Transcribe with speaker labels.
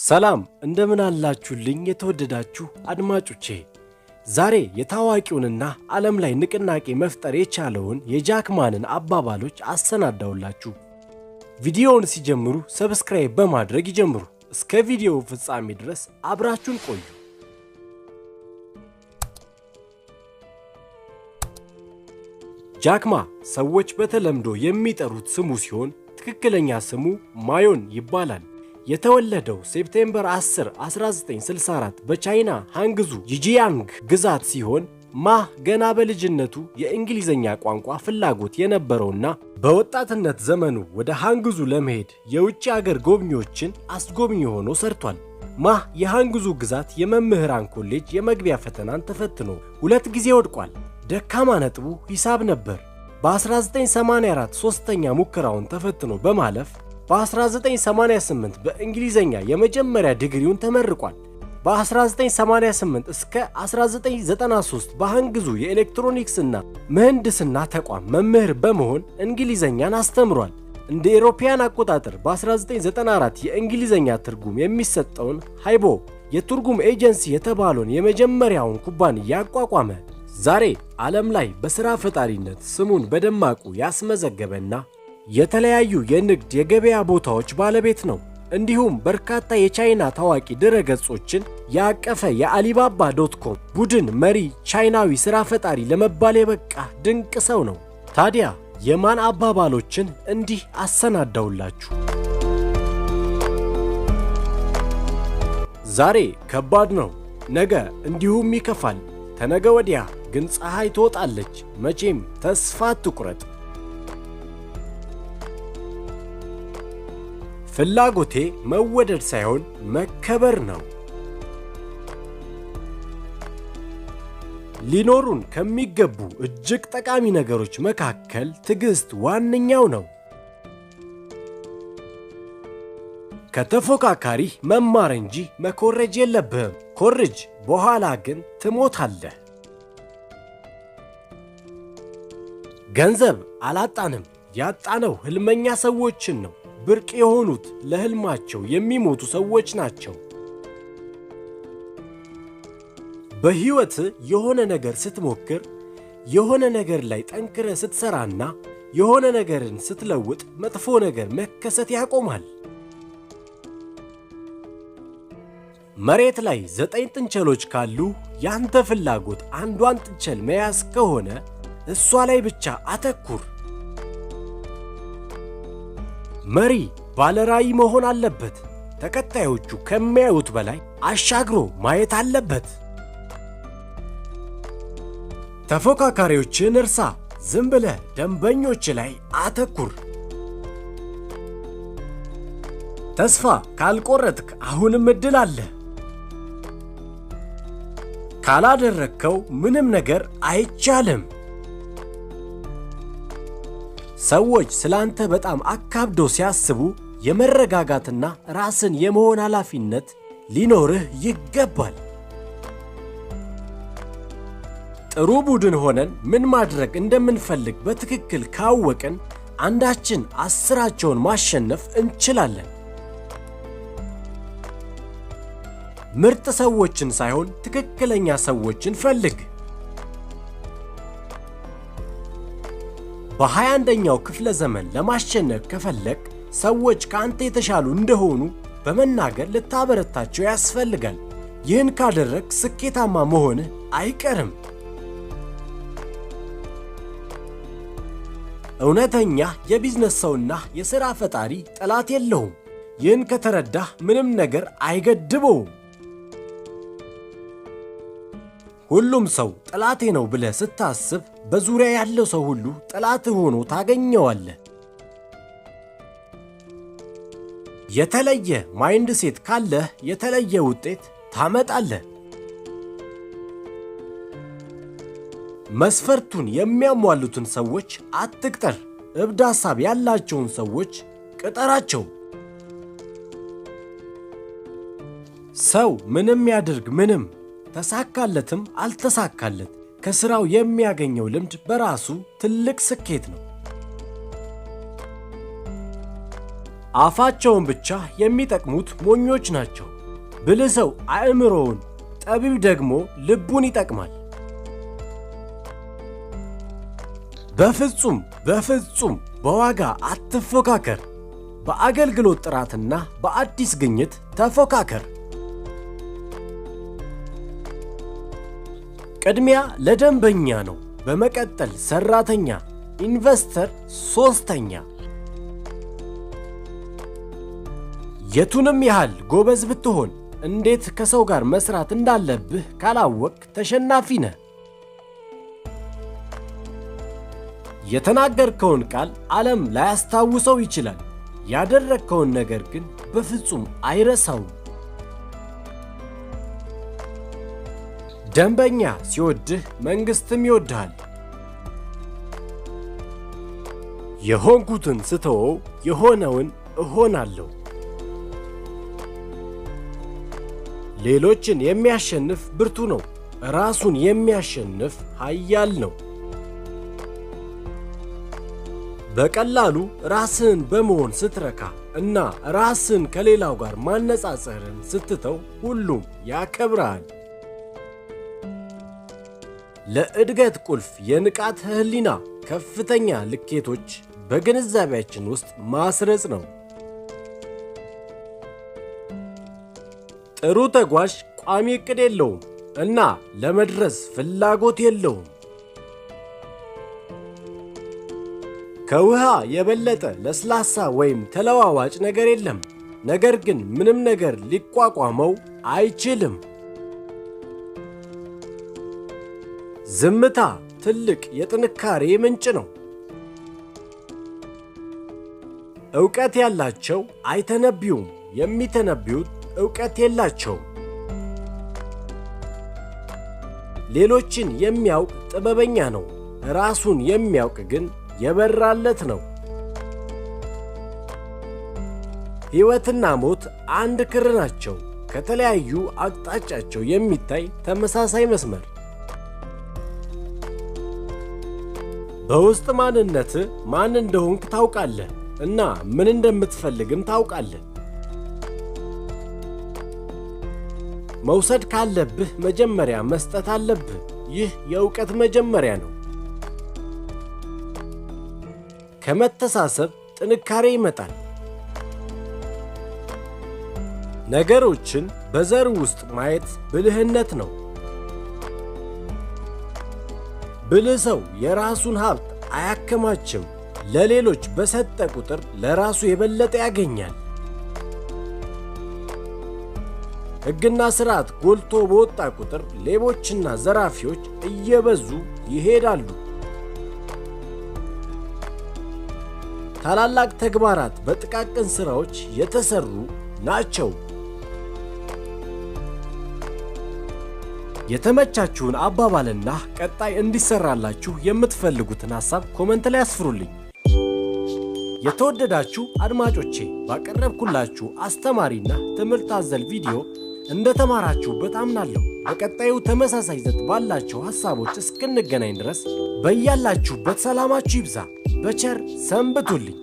Speaker 1: ሰላም እንደምን አላችሁልኝ የተወደዳችሁ አድማጮቼ። ዛሬ የታዋቂውንና ዓለም ላይ ንቅናቄ መፍጠር የቻለውን የጃክማንን አባባሎች አሰናዳውላችሁ። ቪዲዮውን ሲጀምሩ ሰብስክራይብ በማድረግ ይጀምሩ። እስከ ቪዲዮው ፍጻሜ ድረስ አብራችሁን ቆዩ። ጃክማ ሰዎች በተለምዶ የሚጠሩት ስሙ ሲሆን ትክክለኛ ስሙ ማዮን ይባላል። የተወለደው ሴፕቴምበር 10 1964 በቻይና ሃንግዙ ጂጂያንግ ግዛት ሲሆን ማህ ገና በልጅነቱ የእንግሊዘኛ ቋንቋ ፍላጎት የነበረውና በወጣትነት ዘመኑ ወደ ሃንግዙ ለመሄድ የውጭ አገር ጎብኚዎችን አስጎብኚ ሆኖ ሰርቷል። ማህ የሃንግዙ ግዛት የመምህራን ኮሌጅ የመግቢያ ፈተናን ተፈትኖ 2 ጊዜ ወድቋል። ደካማ ነጥቡ ሂሳብ ነበር። በ1984 ሶስተኛ ሙከራውን ተፈትኖ በማለፍ በ1988 በእንግሊዘኛ የመጀመሪያ ዲግሪውን ተመርቋል። በ1988 እስከ 1993 በሃንግዙ የኤሌክትሮኒክስና ምህንድስና ተቋም መምህር በመሆን እንግሊዘኛን አስተምሯል። እንደ ኤሮፓያን አቆጣጠር በ1994 የእንግሊዘኛ ትርጉም የሚሰጠውን ሃይቦ የትርጉም ኤጀንሲ የተባለውን የመጀመሪያውን ኩባንያ አቋቋመ። ዛሬ ዓለም ላይ በሥራ ፈጣሪነት ስሙን በደማቁ ያስመዘገበና የተለያዩ የንግድ የገበያ ቦታዎች ባለቤት ነው። እንዲሁም በርካታ የቻይና ታዋቂ ድረገጾችን ያቀፈ የአሊባባ.ኮም ቡድን መሪ ቻይናዊ ሥራ ፈጣሪ ለመባል የበቃ ድንቅ ሰው ነው። ታዲያ የማን አባባሎችን እንዲህ አሰናዳውላችሁ። ዛሬ ከባድ ነው፣ ነገ እንዲሁም ይከፋል። ተነገ ወዲያ ግን ፀሐይ ትወጣለች። መቼም ተስፋ አትቁረጥ። ፍላጎቴ መወደድ ሳይሆን መከበር ነው። ሊኖሩን ከሚገቡ እጅግ ጠቃሚ ነገሮች መካከል ትዕግስት ዋነኛው ነው። ከተፎካካሪህ መማር እንጂ መኮረጅ የለብህም። ኮርጅ፣ በኋላ ግን ትሞታለህ። ገንዘብ አላጣንም፣ ያጣነው ህልመኛ ሰዎችን ነው። ብርቅ የሆኑት ለህልማቸው የሚሞቱ ሰዎች ናቸው። በህይወት የሆነ ነገር ስትሞክር፣ የሆነ ነገር ላይ ጠንክረ ስትሰራና የሆነ ነገርን ስትለውጥ መጥፎ ነገር መከሰት ያቆማል። መሬት ላይ 9 ጥንቸሎች ካሉ ያንተ ፍላጎት አንዷን ጥንቸል መያዝ ከሆነ እሷ ላይ ብቻ አተኩር። መሪ ባለራዕይ መሆን አለበት። ተከታዮቹ ከሚያዩት በላይ አሻግሮ ማየት አለበት። ተፎካካሪዎችን እርሳ። ዝም ብለህ ደንበኞች ላይ አተኩር። ተስፋ ካልቆረጥክ አሁንም እድል አለ። ካላደረግከው ምንም ነገር አይቻልም። ሰዎች ስላንተ በጣም አካብደው ሲያስቡ የመረጋጋትና ራስን የመሆን ኃላፊነት ሊኖርህ ይገባል። ጥሩ ቡድን ሆነን ምን ማድረግ እንደምንፈልግ በትክክል ካወቅን አንዳችን 10ቸውን ማሸነፍ እንችላለን። ምርጥ ሰዎችን ሳይሆን ትክክለኛ ሰዎችን ፈልግ። በ21ኛው ክፍለ ዘመን ለማሸነፍ ከፈለግ ሰዎች ከአንተ የተሻሉ እንደሆኑ በመናገር ልታበረታቸው ያስፈልጋል። ይህን ካደረግ ስኬታማ መሆንህ አይቀርም። እውነተኛ የቢዝነስ ሰውና የሥራ ፈጣሪ ጠላት የለውም። ይህን ከተረዳህ ምንም ነገር አይገድበውም። ሁሉም ሰው ጠላቴ ነው ብለህ ስታስብ በዙሪያ ያለው ሰው ሁሉ ጠላትህ ሆኖ ታገኘዋለህ። የተለየ ማይንድ ሴት ካለህ የተለየ ውጤት ታመጣለህ። መስፈርቱን የሚያሟሉትን ሰዎች አትቅጠር። እብድ ሐሳብ ያላቸውን ሰዎች ቅጠራቸው። ሰው ምንም ያድርግ ምንም ተሳካለትም አልተሳካለት ከሥራው የሚያገኘው ልምድ በራሱ ትልቅ ስኬት ነው። አፋቸውን ብቻ የሚጠቅሙት ሞኞች ናቸው። ብልህ ሰው አእምሮውን፣ ጠቢብ ደግሞ ልቡን ይጠቅማል። በፍጹም በዋጋ አትፎካከር። በአገልግሎት ጥራትና በአዲስ ግኝት ተፎካከር። ቅድሚያ ለደንበኛ ነው፣ በመቀጠል ሰራተኛ፣ ኢንቨስተር ሶስተኛ። የቱንም ያህል ጎበዝ ብትሆን እንዴት ከሰው ጋር መስራት እንዳለብህ ካላወቅ ተሸናፊ ነህ። የተናገርከውን ቃል ዓለም ላያስታውሰው ይችላል፣ ያደረግከውን ነገር ግን በፍጹም አይረሳውም። ደንበኛ ሲወድህ መንግሥትም ይወድሃል። የሆንኩትን ስተወው የሆነውን እሆናለሁ። ሌሎችን የሚያሸንፍ ብርቱ ነው፣ ራሱን የሚያሸንፍ ኃያል ነው። በቀላሉ ራስህን በመሆን ስትረካ እና ራስህን ከሌላው ጋር ማነጻጸርን ስትተው ሁሉም ያከብርሃል። ለእድገት ቁልፍ የንቃተ ህሊና ከፍተኛ ልኬቶች በግንዛቤያችን ውስጥ ማስረጽ ነው። ጥሩ ተጓዥ ቋሚ ዕቅድ የለውም እና ለመድረስ ፍላጎት የለውም። ከውሃ የበለጠ ለስላሳ ወይም ተለዋዋጭ ነገር የለም፣ ነገር ግን ምንም ነገር ሊቋቋመው አይችልም። ዝምታ ትልቅ የጥንካሬ ምንጭ ነው። ዕውቀት ያላቸው አይተነብዩም፣ የሚተነብዩት ዕውቀት የላቸውም። ሌሎችን የሚያውቅ ጥበበኛ ነው፣ ራሱን የሚያውቅ ግን የበራለት ነው። ሕይወትና ሞት አንድ ክር ናቸው፣ ከተለያዩ አቅጣጫቸው የሚታይ ተመሳሳይ መስመር። በውስጥ ማንነትህ ማን እንደሆንክ ታውቃለህ እና ምን እንደምትፈልግም ታውቃለህ። መውሰድ ካለብህ መጀመሪያ መስጠት አለብህ። ይህ የእውቀት መጀመሪያ ነው። ከመተሳሰብ ጥንካሬ ይመጣል። ነገሮችን በዘር ውስጥ ማየት ብልህነት ነው። ብልህ ሰው የራሱን ሀብት አያከማችም። ለሌሎች በሰጠ ቁጥር ለራሱ የበለጠ ያገኛል። ሕግና ሥርዓት ጎልቶ በወጣ ቁጥር ሌቦችና ዘራፊዎች እየበዙ ይሄዳሉ። ታላላቅ ተግባራት በጥቃቅን ሥራዎች የተሰሩ ናቸው። የተመቻችሁን አባባልና ቀጣይ እንዲሰራላችሁ የምትፈልጉትን ሐሳብ ኮመንት ላይ አስፍሩልኝ። የተወደዳችሁ አድማጮቼ ባቀረብኩላችሁ አስተማሪና ትምህርት አዘል ቪዲዮ እንደተማራችሁበት አምናለሁ። በቀጣዩ ተመሳሳይ ይዘት ባላቸው ሐሳቦች እስክንገናኝ ድረስ በያላችሁበት ሰላማችሁ ይብዛ። በቸር ሰንብቱልኝ።